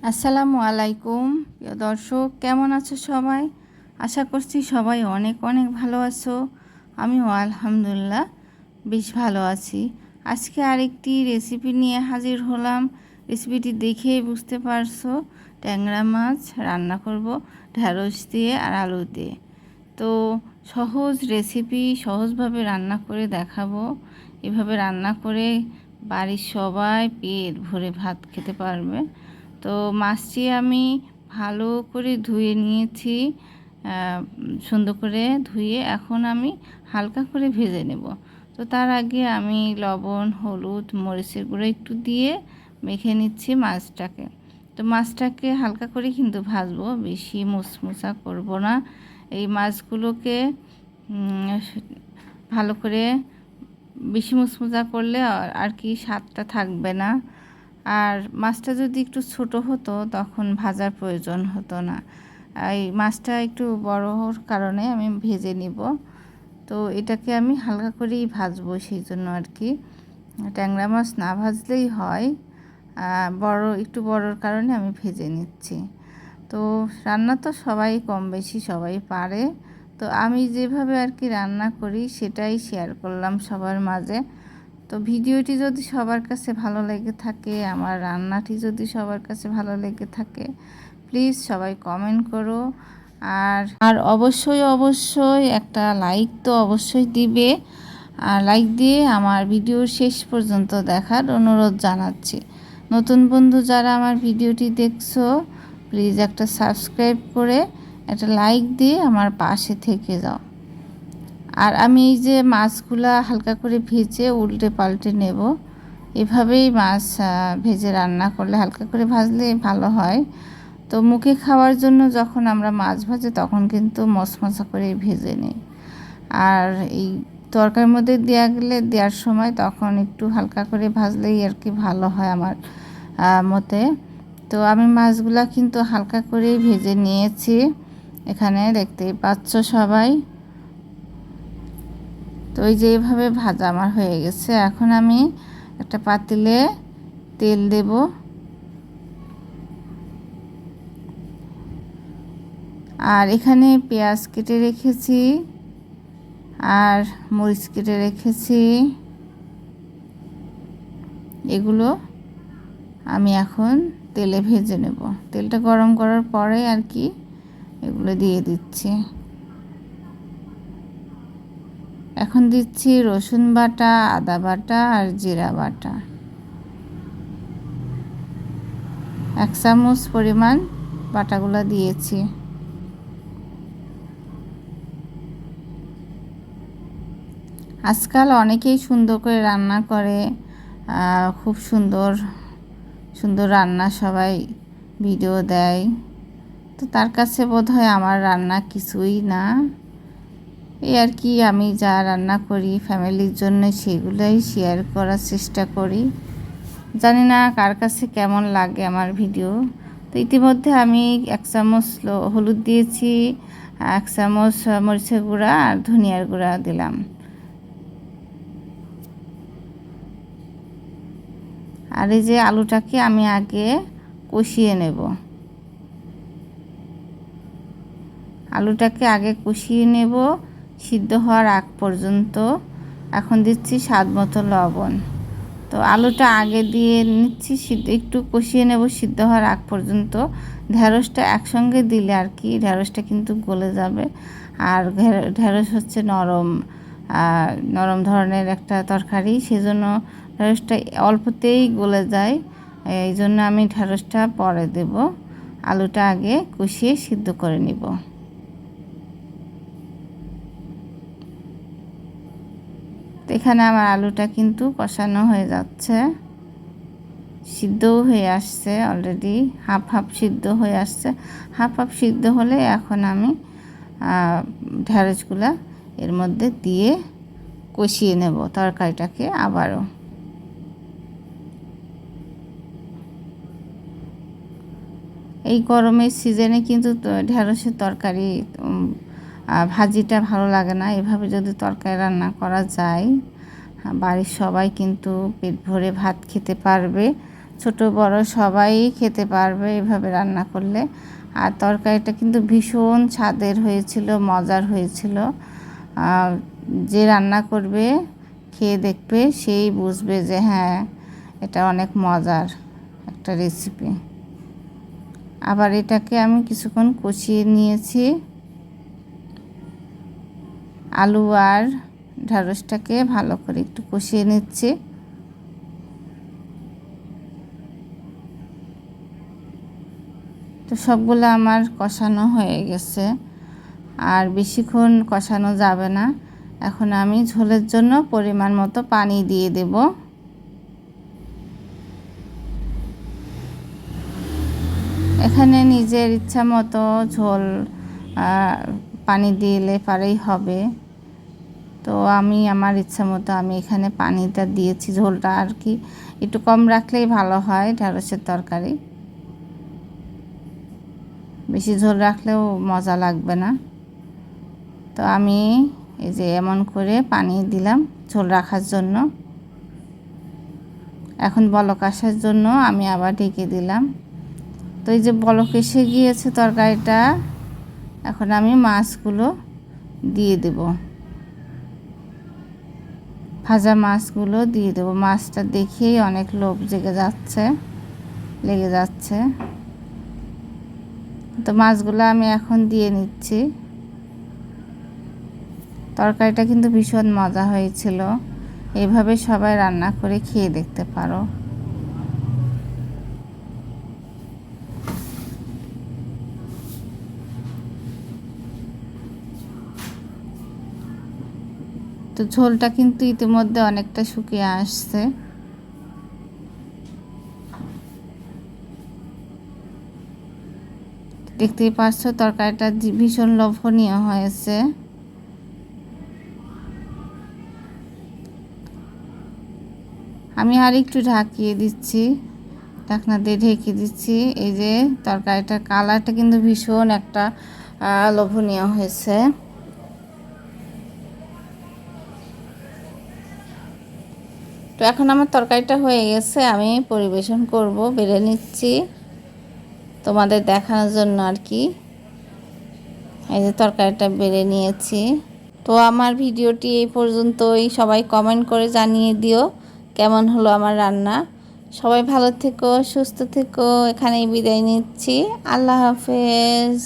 আসসালামু আলাইকুম প্রিয় দর্শক, কেমন আছো সবাই? আশা করছি সবাই অনেক অনেক ভালো আছো। আমিও আলহামদুলিল্লাহ বেশ ভালো আছি। আজকে আরেকটি রেসিপি নিয়ে হাজির হলাম। রেসিপিটি দেখেই বুঝতে পারছো, ট্যাংরা মাছ রান্না করব ঢেঁড়স দিয়ে আর আলু দিয়ে। তো সহজ রেসিপি, সহজভাবে রান্না করে দেখাবো। এভাবে রান্না করে বাড়ির সবাই পেট ভরে ভাত খেতে পারবে। তো মাছটি আমি ভালো করে ধুয়ে নিয়েছি, সুন্দর করে ধুয়ে এখন আমি হালকা করে ভেজে নেব। তো তার আগে আমি লবণ, হলুদ, মরিচের গুঁড়ো একটু দিয়ে মেখে নিচ্ছি মাছটাকে। তো মাছটাকে হালকা করে কিন্তু ভাজবো, বেশি মুচমুচা করব না। এই মাছগুলোকে ভালো করে বেশি মুচমুচা করলে আর কি স্বাদটা থাকবে না। আর মাছটা যদি একটু ছোট হতো তখন ভাজার প্রয়োজন হতো না। এই মাছটা একটু বড় হওয়ার কারণে আমি ভেজে নিব। তো এটাকে আমি হালকা করেই ভাজবো, সেই জন্য আর কি। ট্যাংরা মাছ না ভাজলেই হয়, একটু বড়োর কারণে আমি ভেজে নিচ্ছি। তো রান্না তো সবাই কম বেশি সবাই পারে। তো আমি যেভাবে আর কি রান্না করি সেটাই শেয়ার করলাম সবার মাঝে। তো ভিডিওটি যদি সবার কাছে ভালো লেগে থাকে, আমার রান্নাটি যদি সবার কাছে ভালো লেগে থাকে, প্লিজ সবাই কমেন্ট করো। আর অবশ্যই একটা লাইক তো অবশ্যই দিবে। আর লাইক দিয়ে আমার ভিডিও শেষ পর্যন্ত দেখার অনুরোধ জানাচ্ছি। নতুন বন্ধু যারা আমার ভিডিওটি দেখছো, প্লিজ একটা সাবস্ক্রাইব করে একটা লাইক দিয়ে আমার পাশে থেকে যাও। আর আমি এই যে মাছগুলা হালকা করে ভেজে উল্টে পাল্টে নেব। এভাবেই মাছ ভেজে রান্না করলে, হালকা করে ভাজলে ভালো হয়। তো মুখে খাওয়ার জন্য যখন আমরা মাছ ভাজি তখন কিন্তু মশমশা করে ভেজে নিই। আর এই তরকারির মধ্যে দেওয়ার সময় তখন একটু হালকা করে ভাজলেই আর কি ভালো হয় আমার মতে। তো আমি মাছগুলা কিন্তু হালকা করেই ভেজে নিয়েছি, এখানে দেখতেই পাচ্ছ সবাই। তো এই যে এইভাবে ভাজা আমার হয়ে গেছে। এখন আমি একটা পাতিলে তেল দেব। আর এখানে পেঁয়াজ কেটে রেখেছি আর মরিচ কেটে রেখেছি, এগুলো আমি এখন তেলে ভেজে নেব। তেলটা গরম করার পরে আর কি এগুলো দিয়ে দিচ্ছি। এখন দিচ্ছি রসুন বাটা, আদা বাটা আর জিরা বাটা। 1 চামচ পরিমাণ বাটাগুলো দিয়েছি। আজকাল অনেকেই সুন্দর করে রান্না করে, খুব সুন্দর সুন্দর রান্না সবাই ভিডিও দেয়। তো তার কাছে বোধহয় আমার রান্না কিছুই না। এই আর কি, আমি যা রান্না করি ফ্যামিলির জন্য সেগুলোই শেয়ার করার চেষ্টা করি। জানি না কার কাছে কেমন লাগে আমার ভিডিও। তো ইতিমধ্যে আমি 1 চামচ হলুদ দিয়েছি, 1 চামচ মরিচের গুঁড়া আর ধনিয়ার গুঁড়া দিলাম। আর এই যে আলুটাকে আমি আগে কষিয়ে নেব। আলুটাকে আগে কষিয়ে নেব সিদ্ধ হওয়ার আগ পর্যন্ত। এখন দিচ্ছি স্বাদ মতো লবণ। তো আলুটা আগে দিয়ে নিচ্ছি, একটু কষিয়ে নেব সিদ্ধ হওয়ার আগ পর্যন্ত। ঢেঁড়সটা একসঙ্গে দিলে আর কি ঢেঁড়সটা কিন্তু গলে যাবে। আর ঢেঁড়স হচ্ছে নরম নরম ধরনের একটা তরকারি, সেজন্য ঢেঁড়সটা অল্পতেই গলে যায়। এই জন্য আমি ঢেঁড়সটা পরে দেব, আলুটা আগে কষিয়ে সিদ্ধ করে নিব। এখানে আমার আলুটা কিন্তু কষানো হয়ে যাচ্ছে, সিদ্ধও হয়ে আসছে অলরেডি, হাফ হাফ সিদ্ধ হয়ে আসছে। হাফ হাফ সিদ্ধ হলে এখন আমি ঢেঁড়সগুলা এর মধ্যে দিয়ে কষিয়ে নেব তরকারিটাকে আবারও। এই গরমের সিজনে কিন্তু ঢেঁড়সের তরকারি ভাজিটা ভালো লাগে না। এভাবে যদি তরকারি রান্না করা যায়, বাড়ির সবাই কিন্তু পেট ভরে ভাত খেতে পারবে। ছোট বড় সবাই খেতে পারবে এভাবে রান্না করলে। আর তরকারিটা কিন্তু ভীষণ স্বাদের হয়েছিল, মজার হয়েছিল। যে রান্না করবে, খেয়ে দেখবে, সেই বুঝবে যে হ্যাঁ, এটা অনেক মজার একটা রেসিপি। আবার এটাকে আমি কিছুক্ষণ কষিয়ে নিয়েছি। আলু আর ঢ্যাঁড়সটাকে ভালো করে একটু কষিয়ে নিচ্ছি। তো সবগুলো আমার কষানো হয়ে গেছে, আর বেশিক্ষণ কষানো যাবে না। এখন আমি ঝোলের জন্য পরিমাণ মতো পানি দিয়ে দেব। এখানে নিজের ইচ্ছা মতো ঝোল পানি দিলে পারেই হবে। তো আমি আমার ইচ্ছা মতো আমি এখানে পানিটা দিয়েছি। ঝোলটা আর কি একটু কম রাখলেই ভালো হয় ঢ্যাঁড়সের তরকারি, বেশি ঝোল রাখলেও মজা লাগবে না। তো আমি এই যে এমন করে পানি দিলাম ঝোল রাখার জন্য। এখন বলক আসার জন্য আমি আবার ঢেকে দিলাম। তো এই যে বলক এসে গিয়েছে তরকারিটা, এখন আমি মাছগুলো দিয়ে দেব, ভাজা মাছগুলো দিয়ে দেবো। মাছটা দেখেই অনেক লোভ লেগে যাচ্ছে। তো মাছগুলো আমি এখন দিয়ে নিচ্ছি। তরকারিটা কিন্তু ভীষণ মজা হয়েছিল। এইভাবে সবাই রান্না করে খেয়ে দেখতে পারো। তো ঝোলটা কিন্তু ইতিমধ্যে অনেকটা শুকিয়ে আসছে। দেখতেই পাচ্ছ তরকারিটা ভীষণ লোভনীয় হয়েছে। আমি আর একটু ঢাকিয়ে দিচ্ছি, ঢাকনা দিয়ে ঢেকে দিচ্ছি। এই যে তরকারিটার কালারটা কিন্তু ভীষণ একটা লোভনীয় হয়েছে। তো এখন আমার তরকারিটা হয়ে গেছে, আমি পরিবেশন করব, বেড়ে নিচ্ছি তোমাদের দেখানোর জন্য আর কি। এই যে তরকারিটা বেড়ে নিয়েছি। তো আমার ভিডিওটি এই পর্যন্তই। সবাই কমেন্ট করে জানিয়ে দিও কেমন হলো আমার রান্না। সবাই ভালো থেকো, সুস্থ থেকো। এখানেই বিদায় নিচ্ছি। আল্লাহ হাফেজ।